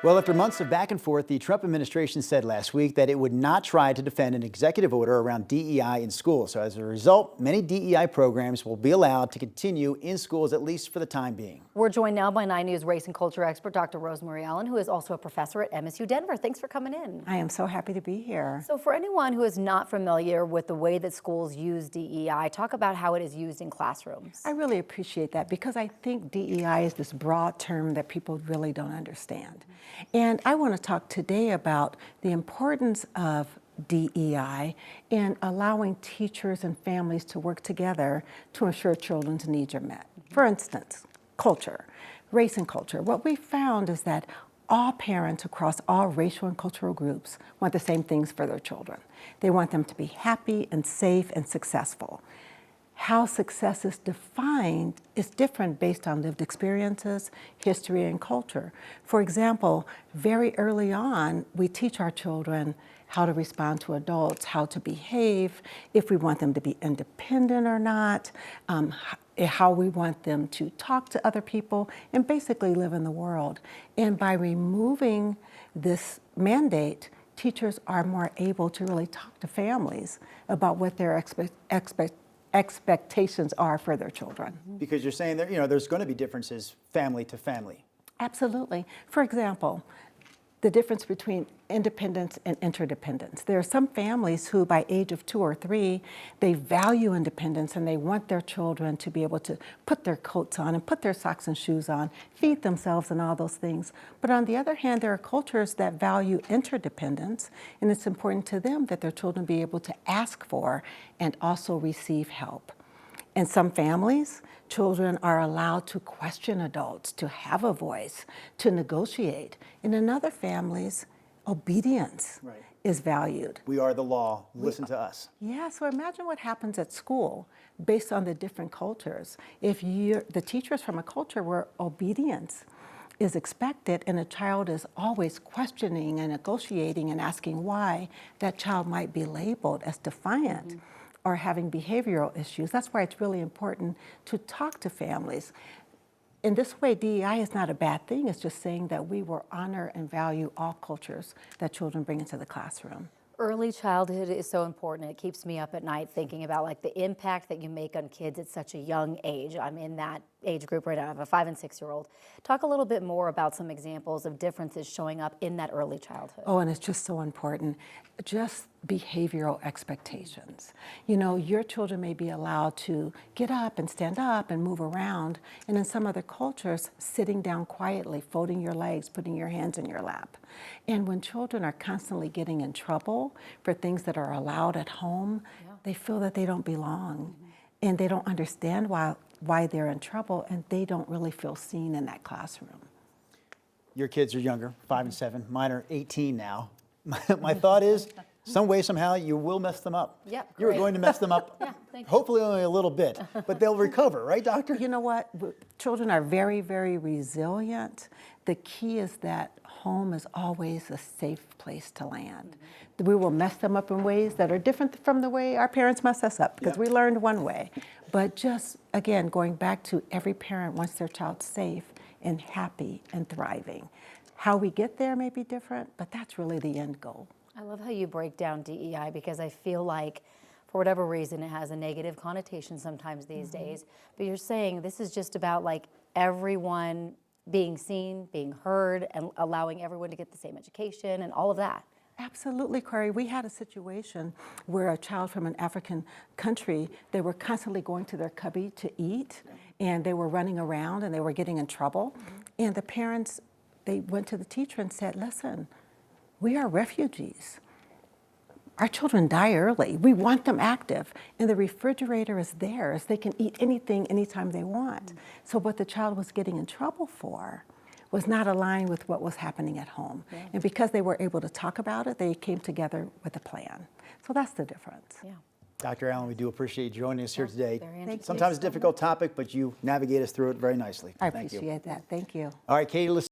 Well, after months of back and forth, the Trump administration said last week that it would not try to defend an executive order around DEI in schools. So as a result, many DEI programs will be allowed to continue in schools, at least for the time being. We're joined now by 9 News race and culture expert Dr. Rosemarie Allen, who is also a professor at MSU Denver. Thanks for coming in. I am so happy to be here. So for anyone who is not familiar with the way that schools use DEI, talk about how it is used in classrooms. I really appreciate that because I think DEI is this broad term that people really don't understand. And I want to talk today about the importance of DEI in allowing teachers and families to work together to ensure children's needs are met. For instance, culture, race and culture. What we found is that all parents across all racial and cultural groups want the same things for their children. They want them to be happy and safe and successful. How success is defined is different based on lived experiences, history, and culture. For example, very early on, we teach our children how to respond to adults, how to behave, if we want them to be independent or not, how we want them to talk to other people, and basically live in the world. And by removing this mandate, teachers are more able to really talk to families about what their expectations are for their children. Because you're saying that, there's going to be differences family to family. Absolutely. For example, the difference between independence and interdependence. There are some families who by age of 2 or 3, they value independence and they want their children to be able to put their coats on and put their socks and shoes on, feed themselves and all those things. But on the other hand, there are cultures that value interdependence, and it's important to them that their children be able to ask for and also receive help. In some families, children are allowed to question adults, to have a voice, to negotiate. In other families, obedience is valued. We are the law. Listen to us. Yeah, so imagine what happens at school based on the different cultures. If the teachers from a culture where obedience is expected and a child is always questioning and negotiating and asking why, that child might be labeled as defiant. Or having behavioral issues. That's why it's really important to talk to families. In this way, DEI is not a bad thing. It's just saying that we will honor and value all cultures that children bring into the classroom. Early childhood is so important. It keeps me up at night thinking about like the impact that you make on kids at such a young age. I'm in that age group right now. I have a 5- and 6-year-old. Talk a little bit more about some examples of differences showing up in that early childhood. Oh, and it's just so important. Just behavioral expectations. You know, your children may be allowed to get up and stand up and move around, and in some other cultures, sitting down quietly, folding your legs, putting your hands in your lap. And when children are constantly getting in trouble for things that are allowed at home, they feel that they don't belong, and they don't understand why they're in trouble, and they don't really feel seen in that classroom. Your kids are younger, 5 and 7. Mine are 18 now. My thought is, some way, somehow, you will mess them up. Yep, You're going to mess them up, hopefully only a little bit, but they'll recover, right, doctor? You know what? Children are very, very resilient. The key is that home is always a safe place to land. We will mess them up in ways that are different from the way our parents mess us up, because we learned one way. But just, again, going back to every parent wants their child safe and happy and thriving. How we get there may be different, but that's really the end goal. I love how you break down DEI because I feel like for whatever reason it has a negative connotation sometimes these days, but you're saying this is just about like everyone being seen, being heard, and allowing everyone to get the same education and all of that. Absolutely, Corey. We had a situation where a child from an African country, they were constantly going to their cubby to eat, and they were running around and they were getting in trouble. And the parents, they went to the teacher and said, listen, we are refugees. Our children die early. We want them active. And the refrigerator is theirs. They can eat anything, anytime they want. So what the child was getting in trouble for was not aligned with what was happening at home. And because they were able to talk about it, they came together with a plan. So that's the difference. Dr. Allen, we do appreciate you joining us here today. Thank Sometimes you a difficult topic, but you navigate us through it very nicely. I Thank you. appreciate that. Thank you. All right, Katie, listen.